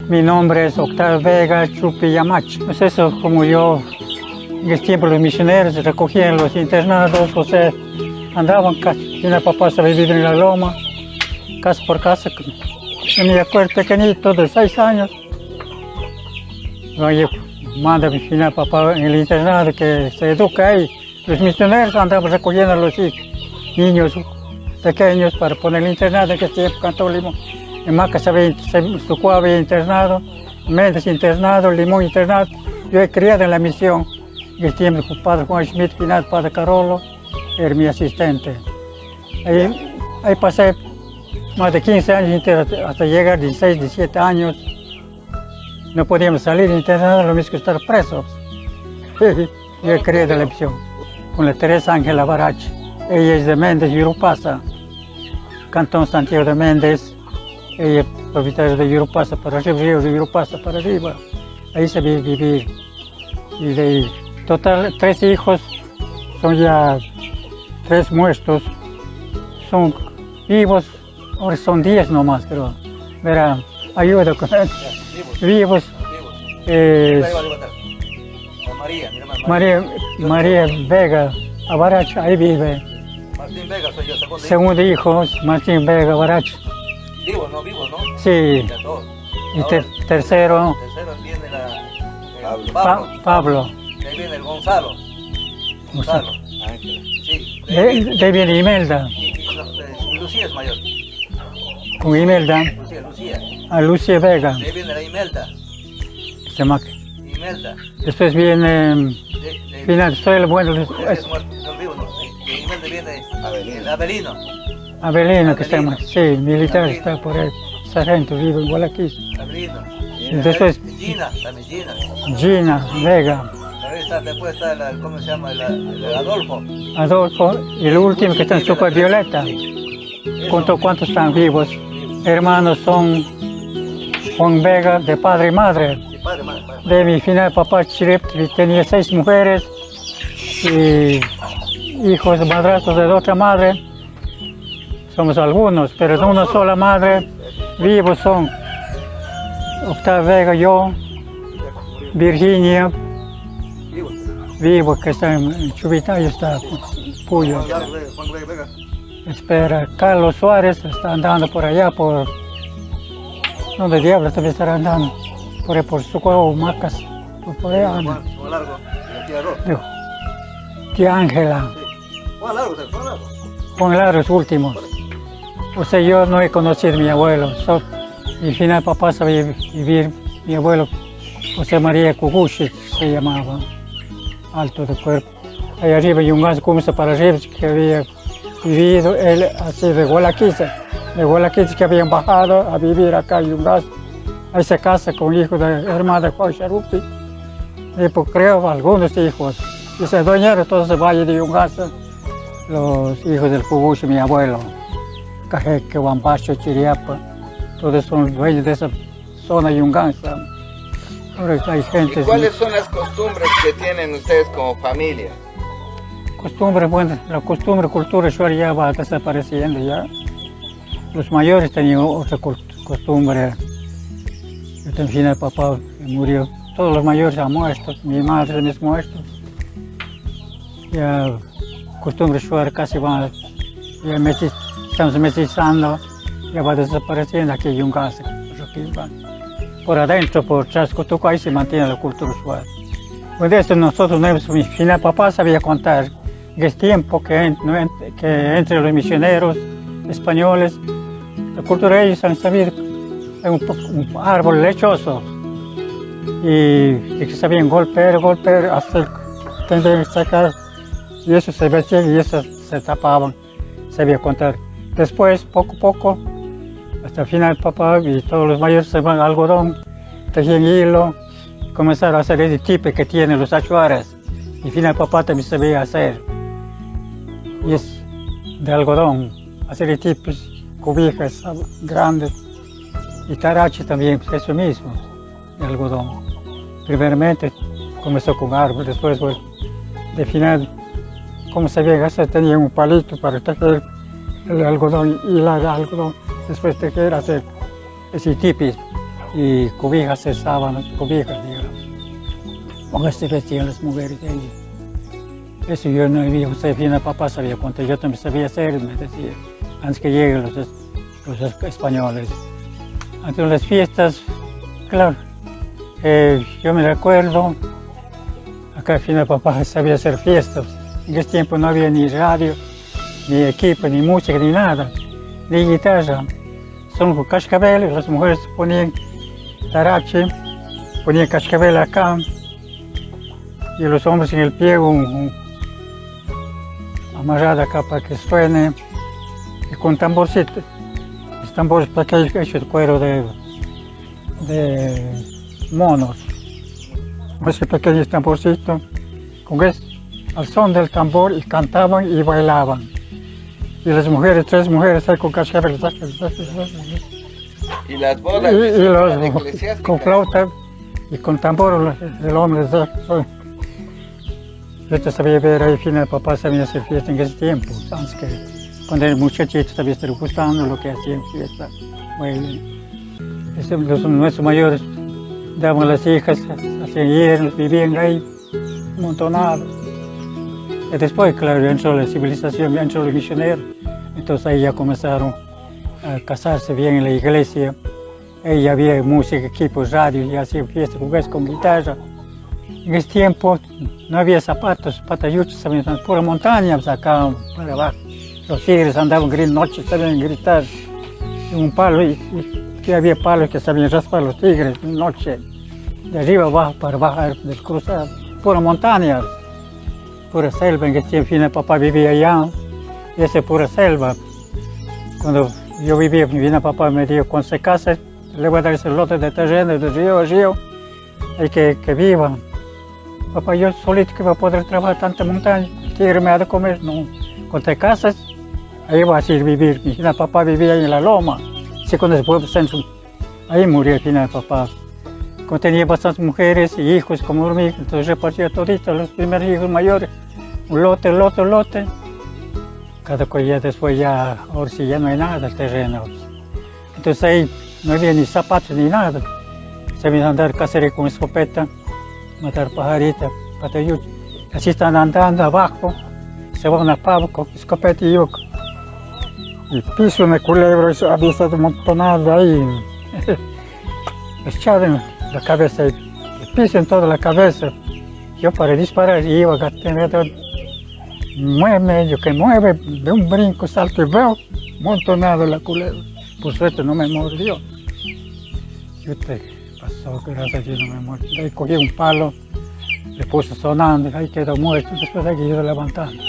Mi nombre es Octavio Vega Chupillamachi. Pues eso, como yo, en el tiempo los misioneros recogían los internados, o sea, andaban casi. Mi papá se vivir en la loma, casa por casa. Yo me acuerdo pequeñito, de 6 años. Yo manda a mi papá en el internado que se educa ahí. Los misioneros andaban recogiendo a los niños pequeños para poner el internado en este tiempo, Cantón Limón. En Maca Sucua había internado, Méndez internado, Limón internado. Yo he criado en la misión. En el tiempo con padre Juan Schmidt, padre Carolo, era mi asistente. Ahí pasé más de 15 años enteros hasta llegar a 16, 17 años. No podíamos salir de internado, lo mismo que estar presos. Yo he criado en la misión con la Teresa Ángela Barache. Ella es de Méndez, Yurupasa, Cantón Santiago de Méndez. Ella es propietaria de Yurupasa para arriba, río de Yurupasa para arriba. Ahí se vive vivir. Y de ahí, total, 3 hijos, son ya 3 muertos. Son vivos, ahora son 10 nomás, creo. Verá, ayuda con vivos. María Vega Abaracho, ahí vive. Martín Vega soy yo, segundo hijo, Martín Vega Abaracho. Vivo, ¿no? Sí. Y tercero. Tercero viene Pablo. De ahí viene el Gonzalo. Sí. De ahí viene Imelda. Lucía es mayor. Con Imelda. Lucía. A Lucía Vega. De ahí viene la Imelda. Imelda. Después viene. Final, soy el bueno. Es muerto, no vivo, ¿no? De Imelda viene el Abelino. Abelino, que está más. Sí, militar está por ahí. Sargento, vivo igual aquí. Abelino. Después. Gina Vega. Después está, ¿cómo se llama? El Adolfo. Adolfo, y el último que está en Super Violeta. ¿Cuántos están vivos? Hermanos son Juan Vega, de padre y madre. De mi final papá Chirep tenía 6 mujeres y hijos madrastros de otra madre. Somos algunos, pero de una sola madre. Vivos son Octavio Vega, yo, Virginia, vivo que está en Chubita, y está Puyo. Espera, Carlos Suárez está andando por allá, por donde diablos también estará andando, por Sucua, Macas, por allá anda. Tía Ángela. Juan Largo es último. O sea, yo no he conocido a mi abuelo. Mi final papá sabía vivir, mi abuelo José María Cuguchi se llamaba, alto de cuerpo. Ahí arriba hay un gas comienza para arriba que había vivido él así de Gualaquiza que habían bajado a vivir acá en Yungas. Ahí se casa con hijo de hermana de Juan Charupi. Y pues creo algunos hijos. Y se adueñaron todo ese valle de Yungas, los hijos del Cuguchi, mi abuelo. Cajeque, Huambacho, Chiriapa, todos son dueños de esa zona yunganza. Ahora hay gente. ¿Y cuáles son las costumbres que tienen ustedes como familia? Costumbres, bueno, la costumbre, cultura ya va desapareciendo ya. Los mayores tenían otra costumbre. Yo también, el papá murió. Todos los mayores han muerto, mi madre también es muerta. Ya costumbre casi van, ya estamos mestizando, ya va desapareciendo aquí en Yungas. Por adentro, por Chascotuco, ahí se mantiene la cultura usual. Pues de eso nosotros, mi final papá sabía contar que es tiempo que entre los misioneros españoles, la cultura de ellos han sabido, hay un árbol lechoso y que sabían golpear, hacer, sacar, y eso se vestían y eso se tapaban, sabía contar. Después, poco a poco, hasta el final papá y todos los mayores se van al algodón, tejían hilo, comenzaron a hacer ese tipo que tienen los achuares. Y al final papá también sabía hacer. Y es de algodón, hacer tipos, cobijas grandes. Y tarache también, eso mismo, de algodón. Primeramente comenzó con árbol, después, bueno, de final, como sabía hacer, tenía un palito para tejer el algodón y la algodón. Después tejer, hacer ese tipis. y cobijas, sábanas, cobijas, digamos. Como se vestían las mujeres de allí. Eso yo no vi, Josefina, papá sabía cuánto, yo también sabía hacer, me decía, antes que lleguen los españoles. Antes de las fiestas, claro, yo me recuerdo, acá al final papá sabía hacer fiestas. En ese tiempo no había ni radio, ni equipo, ni música, ni nada, ni guitarra. Son con cascabeles, las mujeres ponían tarache, ponían cascabel acá, y los hombres en el pie amarrado acá para que suene, y con tamborcitos. Los tambores pequeños hechos de cuero de monos. Ese pequeño tamborcito, con eso, al son del tambor, y cantaban y bailaban. Y las mujeres, 3 mujeres ahí con cascabeles. Y las bodas Y los eclesiásticas. con flauta y con tambor, el hombre. Yo te sabía ver ahí, final, papá sabía hacer fiesta en ese tiempo, antes que cuando era muchachito sabía estar gustando lo que hacían fiesta, bailen. Nuestros mayores daban las hijas, hacían yernos, vivían ahí, amontonados. Y después, claro, entró la civilización, entró los misioneros, entonces ahí ya comenzaron a casarse bien en la iglesia. Ahí ya había música, equipos, radio, ya hacían fiestas con guitarra. En ese tiempo no había zapatos, patayuchos, estaban pura montaña, acá para abajo. Los tigres andaban gritando, noche sabían gritar en un palo, y había palos que sabían raspar los tigres, noche, de arriba abajo para bajar del cruzado, pura montaña, pura selva. En ese tiempo papá vivía allá, y esa pura selva. Cuando yo vivía, papá me dijo, cuando se case, le voy a dar ese lote de terreno de río a río, hay que viva. Papá, yo solito que voy a poder trabajar tanta montaña, el tigre me ha de comer, no. Cuando te casas, ahí vas a ir a vivir. Mi final papá vivía ahí en la loma, así cuando se fue centro, ahí murió el final papá. Cuando tenía bastantes mujeres y hijos como hormigas, entonces repartía todito, los primeros hijos mayores, un lote. Cada cual después ya, ahora sí ya no hay nada del terreno. Entonces ahí no había ni zapatos ni nada. Sabían andar cacería con escopeta, matar pajaritas, patayuchos. Así están andando abajo, se van a pavo con escopeta y yuca. Y piso en el culebro, eso había estado amontonado ahí, echado en la cabeza, el piso en toda la cabeza. Yo para disparar iba a tener medio que mueve, de un brinco salto y veo amontonado la culebra. Por suerte no me mordió. Pasó, gracias a Dios no me muerto. De ahí cogí un palo, le puse sonando, ahí quedó muerto, después de que yo levantando.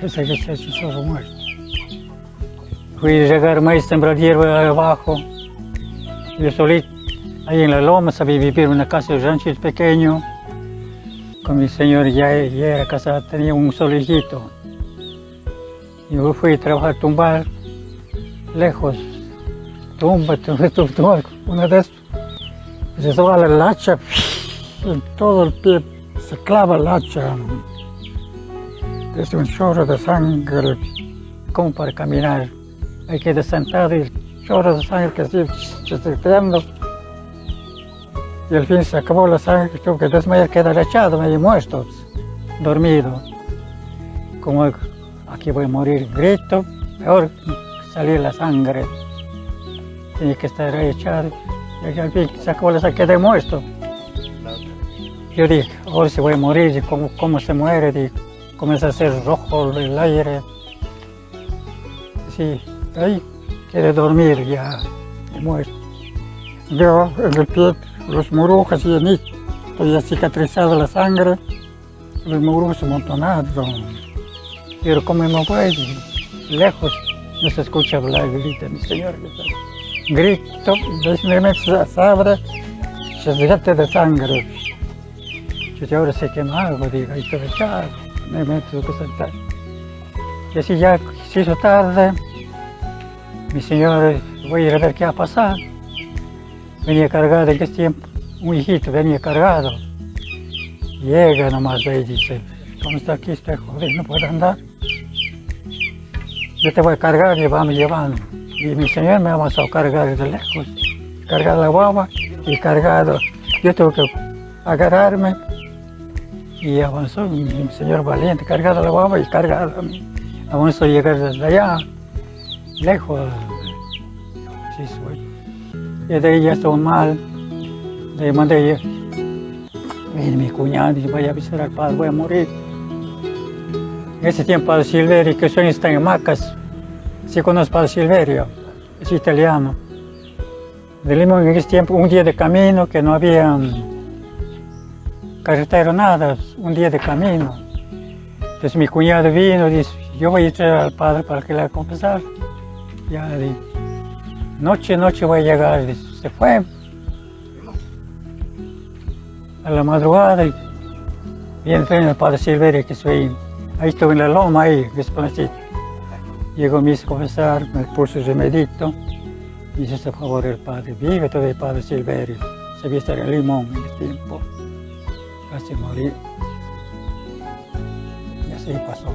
Ese que se echó solo muerto. Fui a llegarme ahí, sembrar hierba abajo. Yo solito, ahí en la loma, sabía vivir en una casa de ranchito pequeño. Con mi señor ya era casada, tenía un solo hijito. Yo fui a trabajar, tumbar, lejos. Tumba, una de esas. Se soba la hacha, en todo el pie se clava la hacha. Es un chorro de sangre, como para caminar. Hay que sentado y el chorro de sangre que sigue chorreando. Y al fin se acabó la sangre, tuve que desmayar, quedar echado, medio muerto, dormido. Como aquí voy a morir, grito, peor salir la sangre. Tenía que estar ahí echado. Y al fin se acabó la sangre, quedé muerto. Yo dije, ahora se voy a morir, ¿cómo se muere? Dije, comienza a ser rojo el aire. Sí, ahí quedé dormir ya, muerto. Veo en el pie los murujas llenitos, ya cicatrizada la sangre, los murujos amontonados. Pero como me voy lejos, no se escucha hablar, grita mi señor. Grito, después se abre, se llena de sangre. Yo ahora sé que no hago, digo, ahí estoy echado, me meto que sentar. Y así ya se hizo tarde, mi señor, voy a ir a ver qué ha pasado. Venía cargado en ese tiempo, un hijito venía cargado. Llega nomás ahí y dice, ¿cómo está aquí? Estoy jodido, no puedo andar. Yo te voy a cargar, llevando. Y mi señor me ha pasado a cargar de lejos, cargar la guagua. y cargado. Yo tuve que agarrarme y avanzó mi señor valiente, cargado la guagua y cargado a mí. Avanzó a llegar desde allá, lejos. Sí, soy. Y de ahí ya estuvo mal. Le mandé mi cuñado y vaya a avisar al padre, voy a morir. En ese tiempo Padre Silverio, que soy está en Macas, sí conozco Padre Silverio, es italiano. De Limón en ese tiempo, un día de camino, que no había carretera, nada, un día de camino. Entonces mi cuñado vino y dice, yo voy a traer al padre para que le haga confesar. Ya de noche voy a llegar, dice, se fue. A la madrugada, y viene el Padre Silverio, que soy, ahí estuve en la loma, ahí, despacito. Llegó a confesar, me puso el remedito, y se hizo favor el Padre, vive todavía el Padre Silverio, sabía estar en Limón en el tiempo, casi morí, y así pasó.